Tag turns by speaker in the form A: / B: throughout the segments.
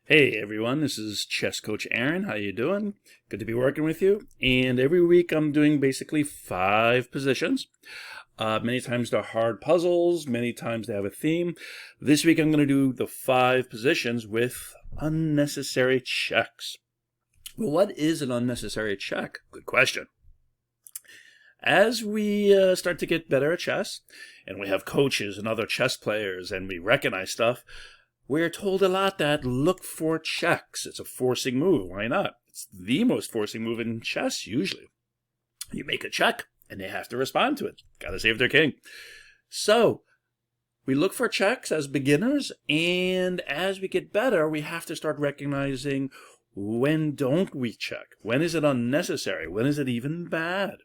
A: Hey everyone, this is Chess Coach Aaron. How you doing? Good to be working with you. And every week I'm doing basically 5 positions. Many times they're hard puzzles, many times they have a theme. This week I'm going to do the 5 positions with unnecessary checks. Well, what is an unnecessary check? Good question. As we start to get better at chess, and we have coaches and other chess players, and we recognize stuff, we're told a lot that look for checks. It's a forcing move. Why not? It's the most forcing move in chess, usually. You make a check, and they have to respond to it. Gotta save their king. So, we look for checks as beginners, and as we get better, we have to start recognizing when don't we check? When is it unnecessary? When is it even bad?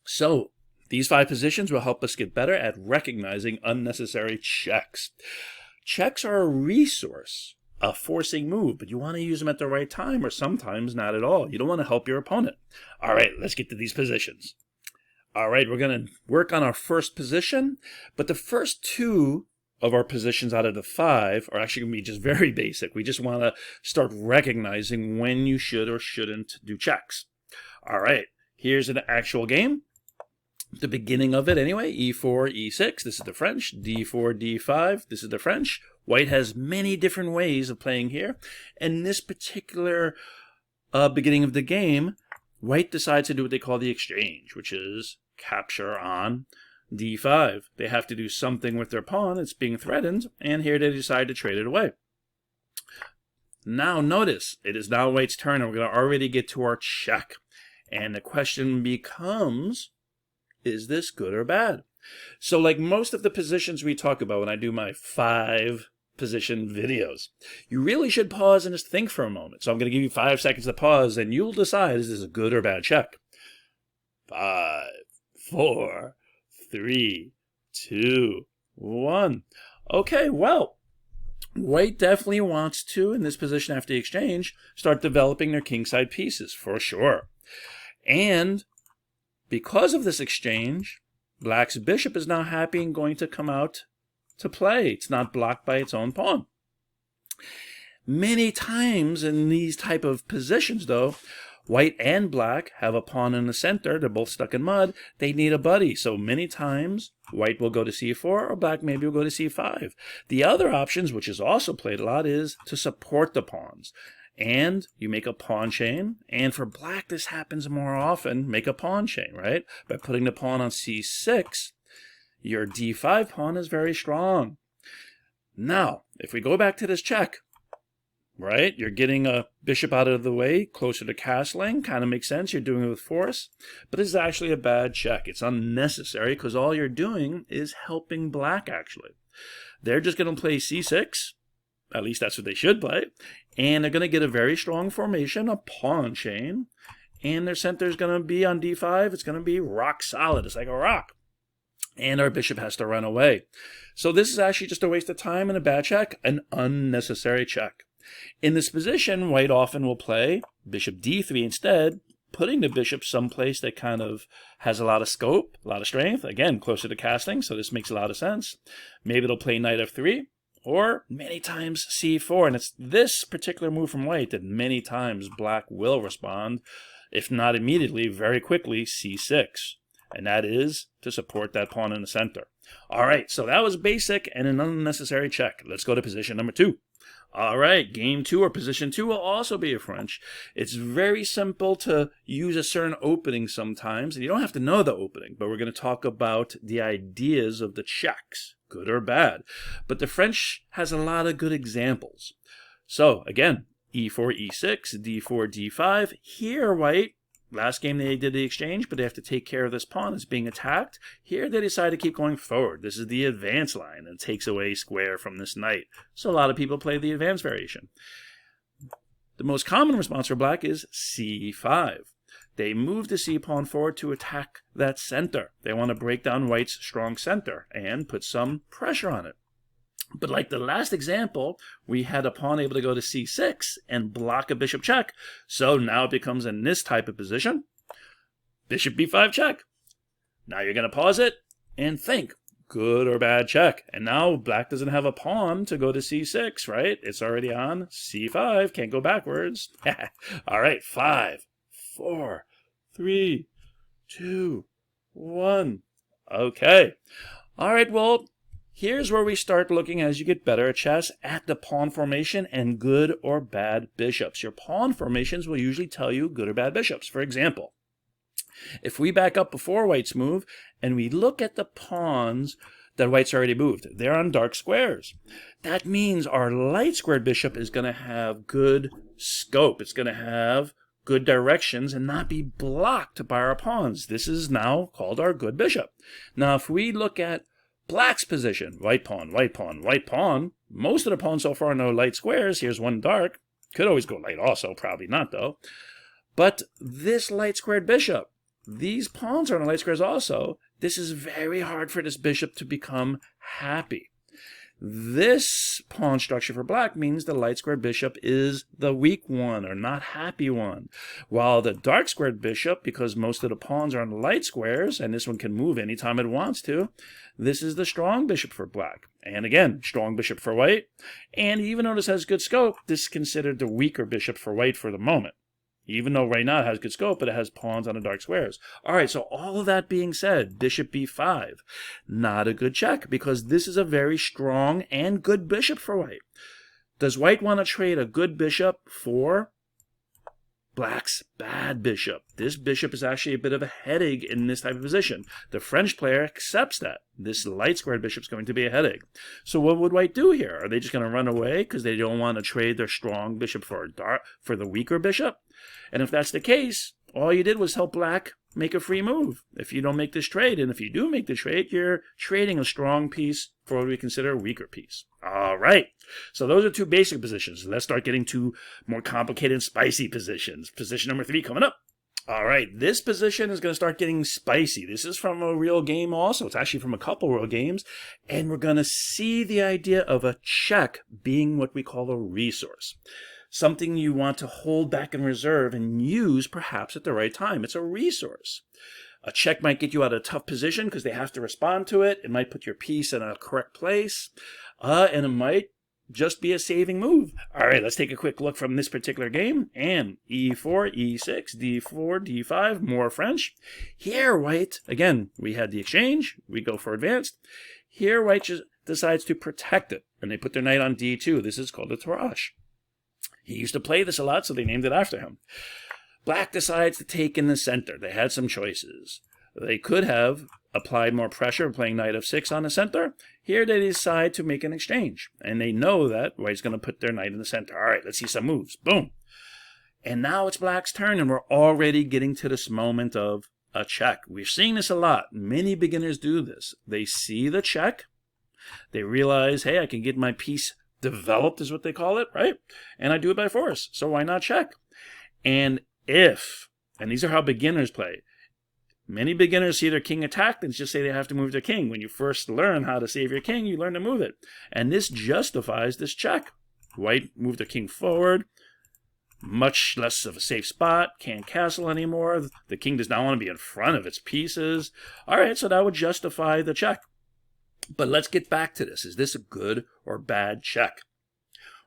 A: So, these 5 positions will help us get better at recognizing unnecessary checks. Checks are a resource, a forcing move, but you want to use them at the right time or sometimes not at all. You don't want to help your opponent. All right, let's get to these positions. All right, we're going to work on our first position, but the first 2 of our positions out of the 5 are actually going to be just very basic. We just want to start recognizing when you should or shouldn't do checks. All right, here's an actual game. The beginning of it anyway, e4, e6, this is the French, d4, d5, this is the French. White has many different ways of playing here. And this particular beginning of the game, White decides to do what they call the exchange, which is capture on d5. They have to do something with their pawn, it's being threatened, and here they decide to trade it away. Now notice, it is now White's turn, and we're going to already get to our check. And the question becomes, is this good or bad? So like most of the positions we talk about when I do my 5 position videos, you really should pause and just think for a moment. So I'm going to give you 5 seconds to pause and you'll decide, is this a good or bad check? 5, 4, 3, 2, 1. Okay, well, White definitely wants to, in this position after the exchange, start developing their kingside pieces, for sure. And because of this exchange, Black's bishop is now happy and going to come out to play. It's not blocked by its own pawn. Many times in these type of positions, though, White and Black have a pawn in the center. They're both stuck in mud. They need a buddy. So many times, White will go to c4 or Black maybe will go to c5. The other options, which is also played a lot, is to support the pawns. And you make a pawn chain, and for Black this happens more often, make a pawn chain, right? By putting the pawn on c6, your d5 pawn is very strong. Now, if we go back to this check, right, you're getting a bishop out of the way, closer to castling, kind of makes sense, you're doing it with force, but this is actually a bad check. It's unnecessary because all you're doing is helping Black, actually. They're just going to play c6, at least that's what they should play. And they're going to get a very strong formation, a pawn chain. And their center is going to be on d5. It's going to be rock solid. It's like a rock. And our bishop has to run away. So this is actually just a waste of time and a bad check, an unnecessary check. In this position, White often will play bishop d3 instead, putting the bishop someplace that kind of has a lot of scope, a lot of strength. Again, closer to casting, so this makes a lot of sense. Maybe they'll play knight f3. Or many times c4, and it's this particular move from White that many times Black will respond, if not immediately, very quickly, c6. And that is to support that pawn in the center. All right, so that was basic and an unnecessary check. Let's go to position number 2. All right, game 2 or position 2 will also be a French. It's very simple to use a certain opening sometimes, and you don't have to know the opening, but we're going to talk about the ideas of the checks, good or bad. But the French has a lot of good examples. So, again, e4, e6, d4, d5. Here, White, last game they did the exchange, but they have to take care of this pawn. It's being attacked. Here they decide to keep going forward. This is the advance line and takes away square from this knight. So a lot of people play the advance variation. The most common response for Black is c5. They move the c-pawn forward to attack that center. They want to break down White's strong center and put some pressure on it. But like the last example, we had a pawn able to go to c6 and block a bishop check. So now it becomes in this type of position. Bishop b5 check. Now you're going to pause it and think. good or bad check. And now black doesn't have a pawn to go to c6, right? It's already on c5, can't go backwards. All right, 5, 4, 3, 2, 1. Okay. All right, well, here's where we start looking, as you get better at chess, at the pawn formation and good or bad bishops. Your pawn formations will usually tell you good or bad bishops. For example, if we back up before white's move and we look at the pawns that white's already moved, they're on dark squares. That means our light squared bishop is going to have good scope. It's going to have good directions and not be blocked by our pawns. This is now called our good bishop. Now, if we look at black's position, white pawn, white pawn, white pawn, most of the pawns so far are no light squares. Here's one dark. Could always go light also, probably not though. But this light squared bishop, these pawns are on light squares also. This is very hard for this bishop to become happy. This pawn structure for black means the light squared bishop is the weak one or not happy one. While the dark squared bishop, because most of the pawns are on light squares, and this one can move anytime it wants to, this is the strong bishop for black. And again, strong bishop for white. And even though this has good scope, this is considered the weaker bishop for white for the moment. Even though right now it has good scope, but it has pawns on the dark squares. All right, so all of that being said, bishop b5, not a good check because this is a very strong and good bishop for white. Does white want to trade a good bishop for black's bad bishop? This bishop is actually a bit of a headache in this type of position. The French player accepts that. This light squared bishop is going to be a headache. So what would white do here? Are they just going to run away because they don't want to trade their strong bishop for the weaker bishop? And if that's the case, all you did was help black make a free move. If you don't make this trade, and if you do make the trade, you're trading a strong piece for what we consider a weaker piece. All right. So those are two basic positions. Let's start getting to more complicated, spicy positions. Position number 3 coming up. All right, this position is going to start getting spicy. This is from a real game also. It's actually from a couple real games. And we're going to see the idea of a check being what we call a resource. Something you want to hold back in reserve and use perhaps at the right time. It's a resource. A check might get you out of a tough position because they have to respond to it. It might put your piece in a correct place. And it might just be a saving move. All right, let's take a quick look from this particular game. And e4, e6, d4, d5, more French. Here, white, again, we had the exchange. We go for advanced. Here, white just decides to protect it. And they put their knight on d2. This is called a Tarrasch. He used to play this a lot, so they named it after him. Black decides to take in the center. They had some choices. They could have applied more pressure playing knight f6 on the center. Here they decide to make an exchange. And they know that white's going to put their knight in the center. All right, let's see some moves. Boom. And now it's black's turn, and we're already getting to this moment of a check. We're seeing this a lot. Many beginners do this. They see the check. They realize, hey, I can get my piece developed is what they call it, right? And I do it by force. So why not check? And these are how beginners play. Many beginners see their king attacked and just say they have to move their king. When you first learn how to save your king, you learn to move it. And this justifies this check. White moved their king forward. Much less of a safe spot. Can't castle anymore. The king does not want to be in front of its pieces. All right, so that would justify the check. But let's get back to this. Is this a good or bad check?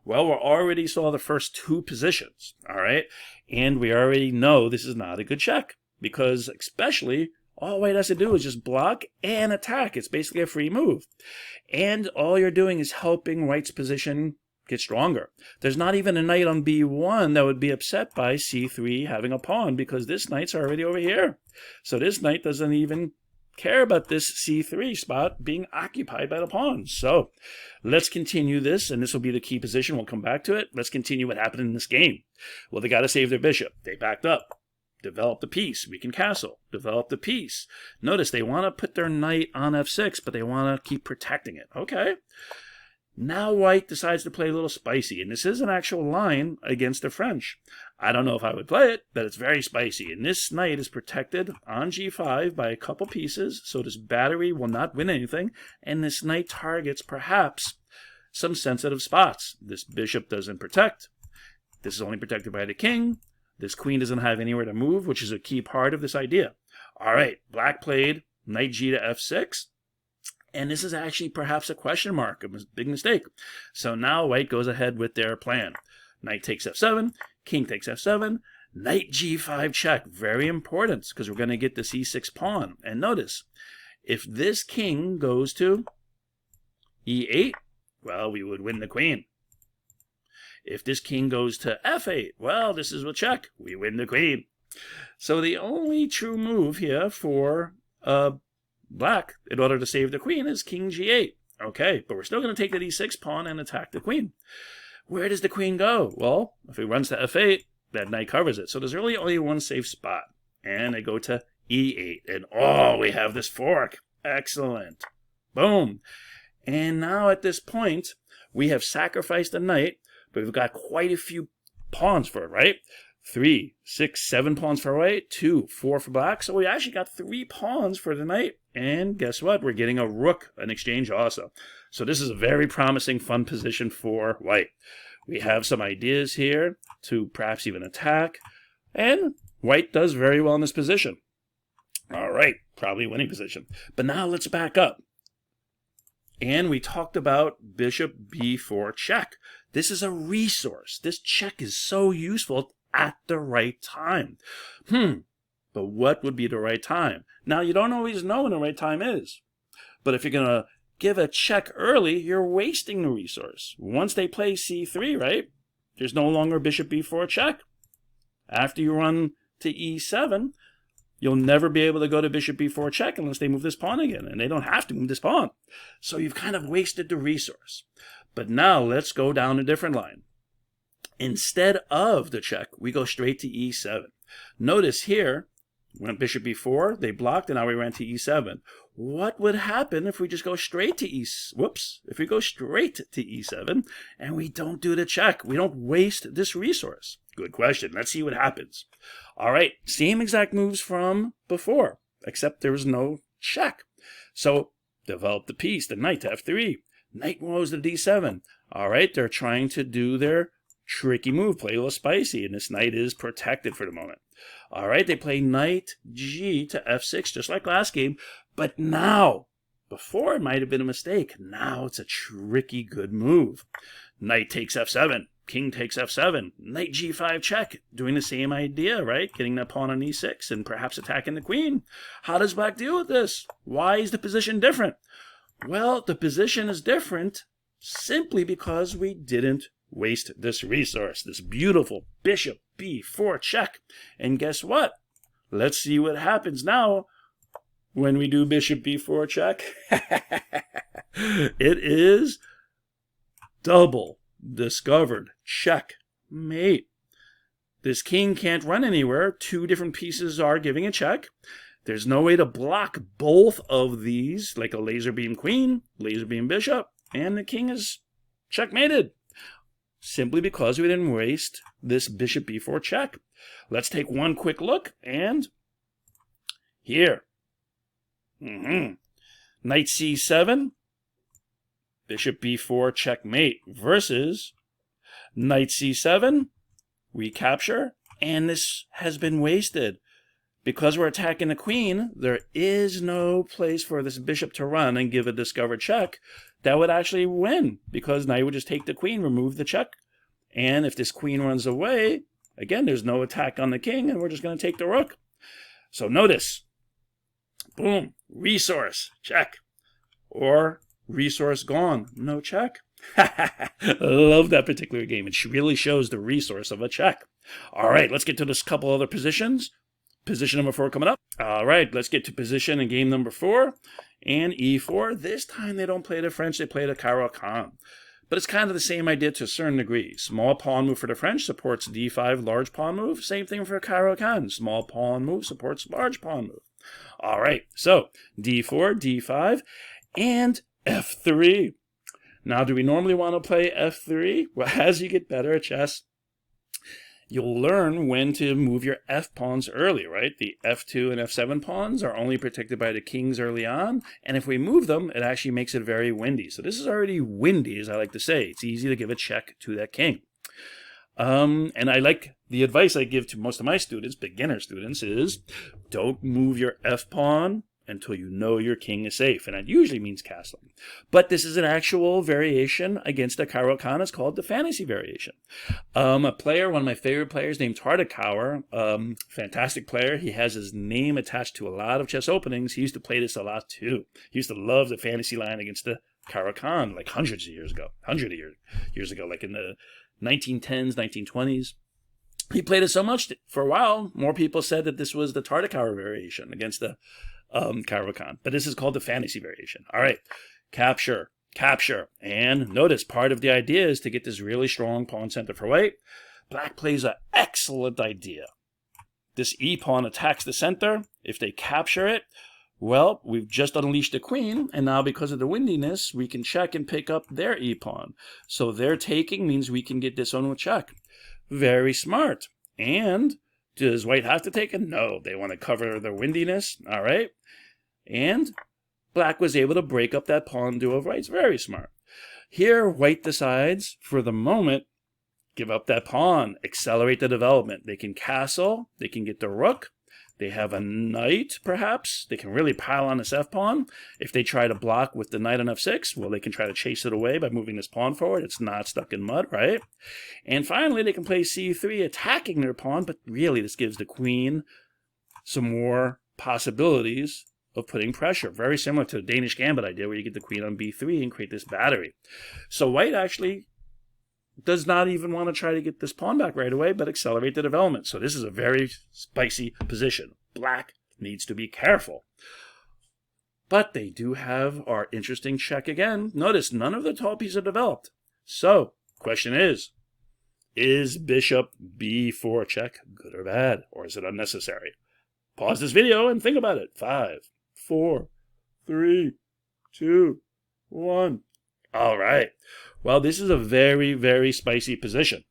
A: Well, we already saw the first two positions, all right? And we already know this is not a good check because especially all white has to do is just block and attack. It's basically a free move. And all you're doing is helping white's position get stronger. There's not even a knight on b1 that would be upset by c3 having a pawn because this knight's already over here. So this knight doesn't even care about this c3 spot being occupied by the pawn. So let's continue this, and this will be the key position. We'll come back to it. Let's continue what happened in this game. Well, they got to save their bishop. They backed up, developed the piece. We can castle, develop the piece. Notice they want to put their knight on f6, but they want to keep protecting it. Okay. Now white decides to play a little spicy, and this is an actual line against the French. I don't know if I would play it, but it's very spicy. And this knight is protected on g5 by a couple pieces, so this battery will not win anything, and this knight targets perhaps some sensitive spots. This bishop doesn't protect. This is only protected by the king. This queen doesn't have anywhere to move, which is a key part of this idea. All right, black played knight g to f6. And this is actually perhaps a question mark, a big mistake. So now white goes ahead with their plan. Knight takes f7, king takes f7, knight g5 check. Very important, because we're going to get this e6 pawn. And notice, if this king goes to e8, well, we would win the queen. If this king goes to f8, well, this is a check. We win the queen. So the only true move here for black, in order to save the queen, is king g8. Okay, but we're still going to take the d6 pawn and attack the queen. Where does the queen go? Well, if it runs to f8, that knight covers it. So there's really only one safe spot. And they go to e8. And oh, we have this fork. Excellent. Boom. And now at this point, we have sacrificed a knight, but we've got quite a few pawns for it, right? 3, 6, 7 pawns for white, 2, 4 for black. So we actually got 3 pawns for the knight. And guess what? We're getting a rook in exchange also. So this is a very promising, fun position for white. We have some ideas here to perhaps even attack. And white does very well in this position. All right, probably winning position. But now let's back up. And we talked about bishop b4 check. This is a resource. This check is so useful at the right time. But what would be the right time? Now, you don't always know when the right time is. But if you're going to give a check early, you're wasting the resource. Once they play c3, right, there's no longer bishop b4 check. After you run to e7, you'll never be able to go to bishop b4 check unless they move this pawn again. And they don't have to move this pawn. So you've kind of wasted the resource. But now let's go down a different line. Instead of the check, we go straight to e7. Notice here, went bishop b4, they blocked, and now we ran to e7. What would happen if we just go straight to if we go straight to e7 and we don't do the check? We don't waste this resource. Good question. Let's see what happens. All right, same exact moves from before, except there was no check. So develop the piece, the knight to f3. Knight moves to d7. All right, they're trying to do their tricky move, play a little spicy, and this knight is protected for the moment. All right, they play knight g to f6, just like last game, but now, before it might have been a mistake, now it's a tricky good move. Knight takes f7, king takes f7, knight g5 check, doing the same idea, right? Getting that pawn on e6 and perhaps attacking the queen. How does black deal with this? Why is the position different? Well, the position is different simply because we didn't waste this resource, this beautiful bishop b4 check. And guess what? Let's see what happens now when we do bishop b4 check. It is double discovered checkmate. This king can't run anywhere. 2 different pieces are giving a check. There's no way to block both of these, like a laser beam queen, laser beam bishop, and the king is checkmated. Simply because we didn't waste this bishop b4 check. Let's take one quick look, and here. Knight c7, bishop b4 checkmate, versus knight c7, we capture, and this has been wasted. Because we're attacking the queen, there is no place for this bishop to run and give a discovered check that would actually win, because now you would just take the queen, remove the check. And if this queen runs away, again, there's no attack on the king, and we're just going to take the rook. So notice, boom, resource, check. Or resource gone, no check. I love that particular game. It really shows the resource of a check. All right, let's get to this couple other positions. Position number 4 coming up. All right, let's get to position in game number 4. And e4. This time they don't play the French, they play the Caro-Kann. But it's kind of the same idea to a certain degree. Small pawn move for the French supports d5, large pawn move. Same thing for Caro-Kann. Small pawn move supports large pawn move. All right, so d4, d5, and f3. Now, do we normally want to play f3? Well, as you get better at chess, you'll learn when to move your f-pawns early, right? The f2 and f7 pawns are only protected by the kings early on, and if we move them, it actually makes it very windy. So this is already windy, as I like to say. It's easy to give a check to that king. And I like the advice I give to most of my students, beginner students, is don't move your f-pawn until you know your king is safe, and that usually means castling. But this is an actual variation against the Caro-Kann. It's called the fantasy variation. A player, one of my favorite players, named Tartakower, fantastic player. He has his name attached to a lot of chess openings. He used to play this a lot too. He used to love the fantasy line against the Caro-Kann, like hundreds of years ago, like in the 1910s, 1920s. He played it so much that for a while, more people said that this was the Tartakower variation against the Caro-Kann. But this is called the fantasy variation. All right, capture. And notice part of the idea is to get this really strong pawn center for white. Black plays an excellent idea. This e-pawn attacks the center. If they capture it, well, we've just unleashed the queen, and now because of the windiness, we can check and pick up their e-pawn. So their taking means we can get this on with check. Very smart. And does white have to take it? No, they want to cover their windiness. All right. And black was able to break up that pawn duo of whites. Very smart. Here, white decides, for the moment, give up that pawn, accelerate the development. They can castle, they can get the rook, they have a knight, perhaps. They can really pile on this f-pawn. If they try to block with the knight on f6, well, they can try to chase it away by moving this pawn forward. It's not stuck in mud, right? And finally, they can play c3, attacking their pawn, but really this gives the queen some more possibilities of putting pressure. Very similar to the Danish Gambit idea, where you get the queen on b3 and create this battery. So white actually does not even want to try to get this pawn back right away, but accelerate the development. So this is a very spicy position. Black needs to be careful. But they do have our interesting check again. Notice none of the tall pieces are developed. So, question is bishop b4 check good or bad? Or is it unnecessary? Pause this video and think about it. 5, 4, 3, 2, 1. All right. Well, this is a very, very spicy position.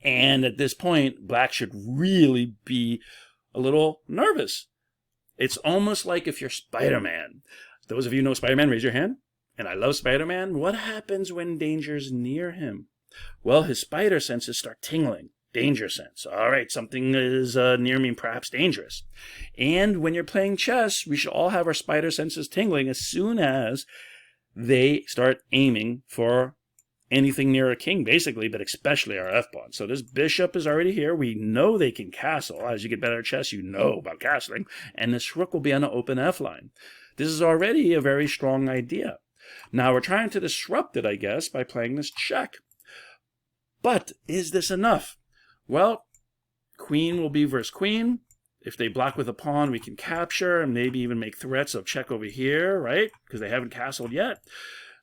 A: And at this point, black should really be a little nervous. It's almost like if you're Spider-Man. Those of you who know Spider-Man, raise your hand. And I love Spider-Man. What happens when danger's near him? Well, his spider senses start tingling. Danger sense. All right, something is near me, perhaps dangerous. And when you're playing chess, we should all have our spider senses tingling as soon as they start aiming for anything near a king, basically, but especially our f-pawn. So this bishop is already here. We know they can castle. As you get better at chess, you know about castling. And this rook will be on the open f-line. This is already a very strong idea. Now we're trying to disrupt it, I guess, by playing this check. But is this enough? Well, queen will be versus queen. If they block with a pawn, we can capture and maybe even make threats of check over here, right? Because they haven't castled yet.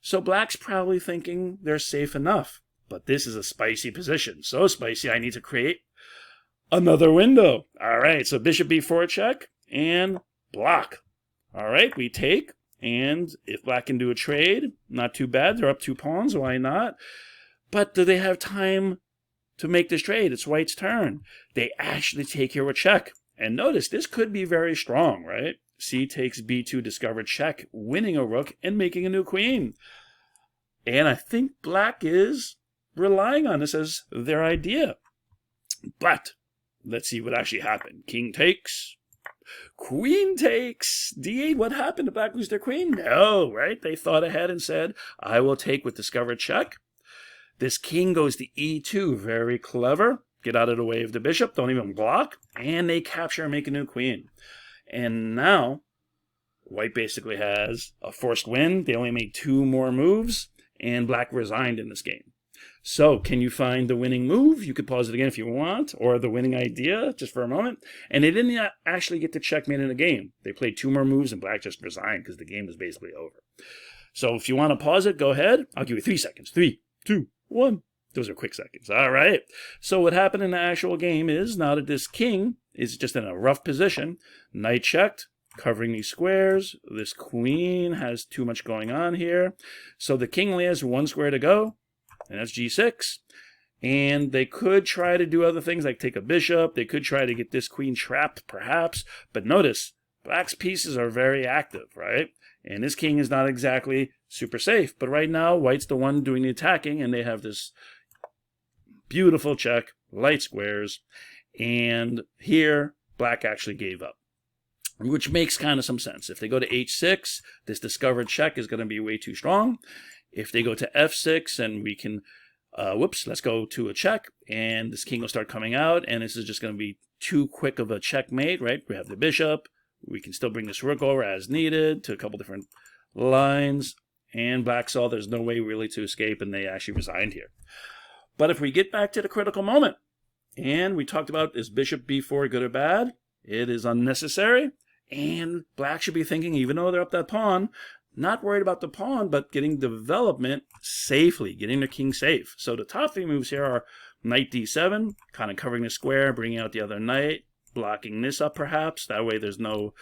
A: So black's probably thinking they're safe enough. But this is a spicy position. So spicy, I need to create another window. All right, so bishop b4 check and block. All right, we take. And if black can do a trade, not too bad. They're up 2 pawns, why not? But do they have time to make this trade? It's white's turn. They actually take here with check. And notice, this could be very strong, right? C takes b2, discover check, winning a rook and making a new queen. And I think black is relying on this as their idea. But let's see what actually happened. King takes. Queen takes. d8, what happened? Did black lose their queen? No, right? They thought ahead and said, I will take with discover check. This king goes to e2. Very clever. Get out of the way of the bishop. Don't even block. And they capture and make a new queen. And now, white basically has a forced win. They only made 2 more moves. And black resigned in this game. So, can you find the winning move? You could pause it again if you want. Or the winning idea, just for a moment. And they didn't actually get to checkmate in the game. They played 2 more moves and black just resigned because the game was basically over. So, if you want to pause it, go ahead. I'll give you 3 seconds. 3, 2, 1. Those are quick seconds. All right. So what happened in the actual game is, now that this king is just in a rough position, knight checked, covering these squares. This queen has too much going on here. So the king only has 1 square to go, and that's g6. And they could try to do other things like take a bishop. They could try to get this queen trapped, perhaps. But notice, black's pieces are very active, right? And this king is not exactly super safe. But right now, white's the one doing the attacking, and they have this beautiful check, light squares, and here, black actually gave up. which makes kind of some sense. If they go to h6, this discovered check is going to be way too strong. If they go to f6, and we can, let's go to a check, and this king will start coming out, and this is just going to be too quick of a checkmate, right? We have the bishop. We can still bring this rook over as needed to a couple different lines, and black saw there's no way really to escape, and they actually resigned here. But if we get back to the critical moment, and we talked about, is bishop b4 good or bad? It is unnecessary. And black should be thinking, even though they're up that pawn, not worried about the pawn, but getting development safely, getting their king safe. So the top three moves here are knight d7, kind of covering the square, bringing out the other knight, blocking this up perhaps. That way there's no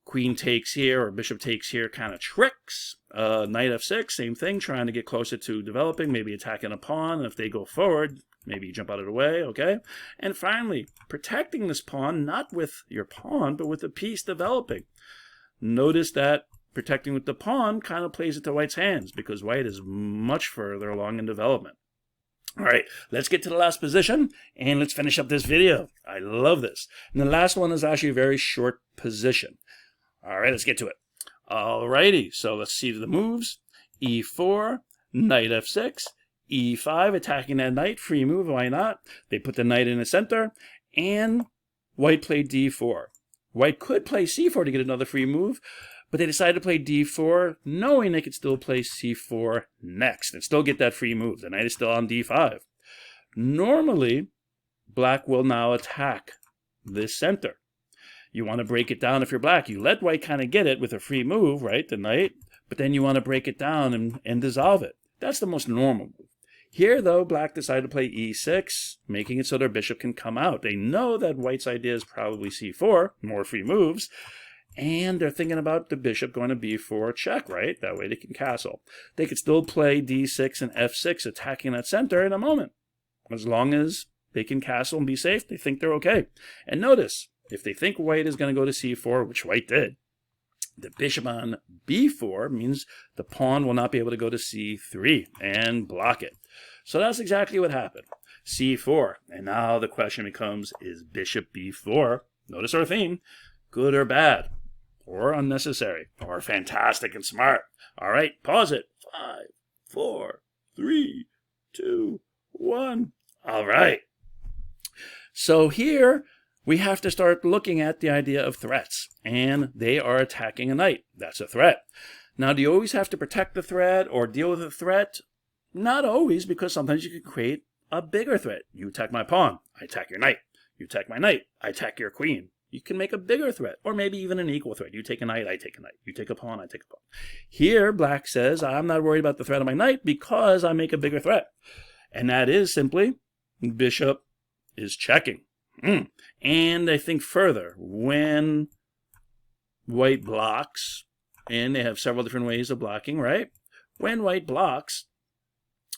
A: queen takes here or bishop takes here kind of tricks. Knight f6, same thing, trying to get closer to developing, maybe attacking a pawn. And if they go forward, maybe jump out of the way, okay? And finally, protecting this pawn, not with your pawn, but with the piece developing. Notice that protecting with the pawn kind of plays into white's hands because white is much further along in development. All right, let's get to the last position, and let's finish up this video. I love this. And the last one is actually a very short position. All right, let's get to it. All righty, so let's see the moves. e4, knight f6, e5, attacking that knight, free move, why not? They put the knight in the center, and white played d4. White could play c4 to get another free move, but they decided to play d4, knowing they could still play c4 next and still get that free move. The knight is still on d5. Normally, black will now attack this center. You want to break it down if you're black. You let white kind of get it with a free move, right, the knight, but then you want to break it down and dissolve it. That's the most normal move. Here, though, black decided to play e6, making it so their bishop can come out. They know that white's idea is probably c4, more free moves, and they're thinking about the bishop going to b4 check, right? That way they can castle. They could still play d6 and f6, attacking that center in a moment. As long as they can castle and be safe, they think they're okay. And notice, if they think white is going to go to c4, which white did, the bishop on b4 means the pawn will not be able to go to c3 and block it. So that's exactly what happened. c4. And now the question becomes, is bishop b4, notice our theme, good or bad? Or unnecessary? Or fantastic and smart? All right, pause it. 5, 4, 3, 2, 1. All right. So here we have to start looking at the idea of threats. And they are attacking a knight. That's a threat. Now, do you always have to protect the threat or deal with the threat? Not always, because sometimes you can create a bigger threat. You attack my pawn, I attack your knight. You attack my knight, I attack your queen. You can make a bigger threat, or maybe even an equal threat. You take a knight, I take a knight. You take a pawn, I take a pawn. Here, black says, I'm not worried about the threat of my knight because I make a bigger threat. And that is simply, bishop is checking. And I think further, when white blocks, and they have several different ways of blocking, right? When white blocks,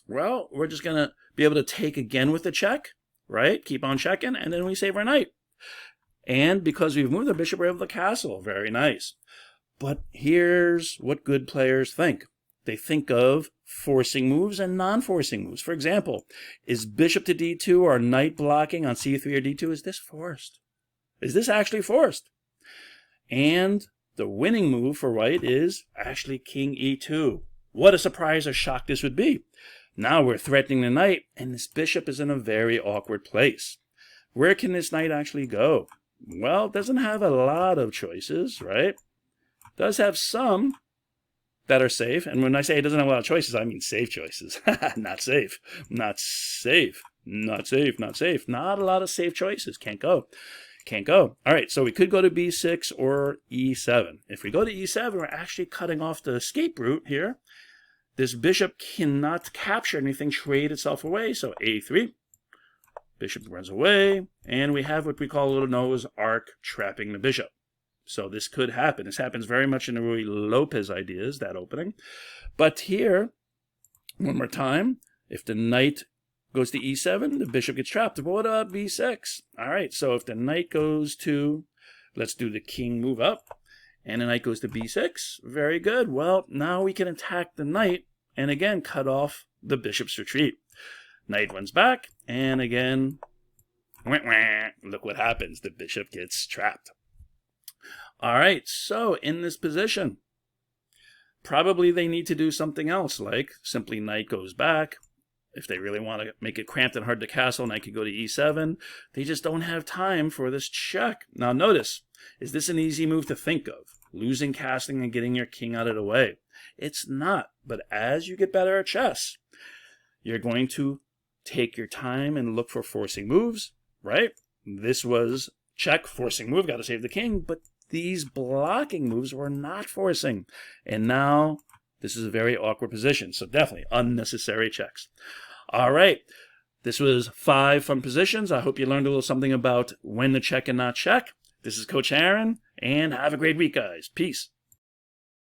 A: well, we're just going to be able to take again with the check, right? Keep on checking, and then we save our knight. And because we've moved the bishop, we're able to castle. Very nice. But here's what good players think. They think of forcing moves and non-forcing moves. For example, is bishop to d2 or knight blocking on c3 or d2, is this forced? Is this actually forced? And the winning move for white is actually king e2. What a surprise or shock this would be. Now we're threatening the knight, and this bishop is in a very awkward place. Where can this knight actually go? Well, it doesn't have a lot of choices, right? It does have some that are safe. And when I say it doesn't have a lot of choices, I mean safe choices. Not safe. Not safe. Not safe. Not safe. Not a lot of safe choices. Can't go. Can't go. All right, so we could go to b6 or e7. If we go to e7, we're actually cutting off the escape route here. This bishop cannot capture anything, trade itself away. So a3. Bishop runs away, and we have what we call a little Noah's Ark trapping the bishop. So this could happen. This happens very much in the Ruy Lopez ideas, that opening. But here, one more time, if the knight goes to e7, the bishop gets trapped. But what about b6? All right, so if the knight goes to, let's do the king move up, and the knight goes to b6, very good. Well, now we can attack the knight, and again, cut off the bishop's retreat. Knight runs back, and again, look what happens. The bishop gets trapped. All right, so in this position, probably they need to do something else, like simply knight goes back. If they really want to make it cramped and hard to castle, knight could go to e7. They just don't have time for this check. Now notice, is this an easy move to think of? Losing castling and getting your king out of the way. It's not, but as you get better at chess, you're going to take your time and look for forcing moves, right? This was check, forcing move, got to save the king, but these blocking moves were not forcing. And now this is a very awkward position, so definitely unnecessary checks. All right, this was 5 fun positions. I hope you learned a little something about when to check and not check. This is Coach Aaron, and have a great week, guys. Peace.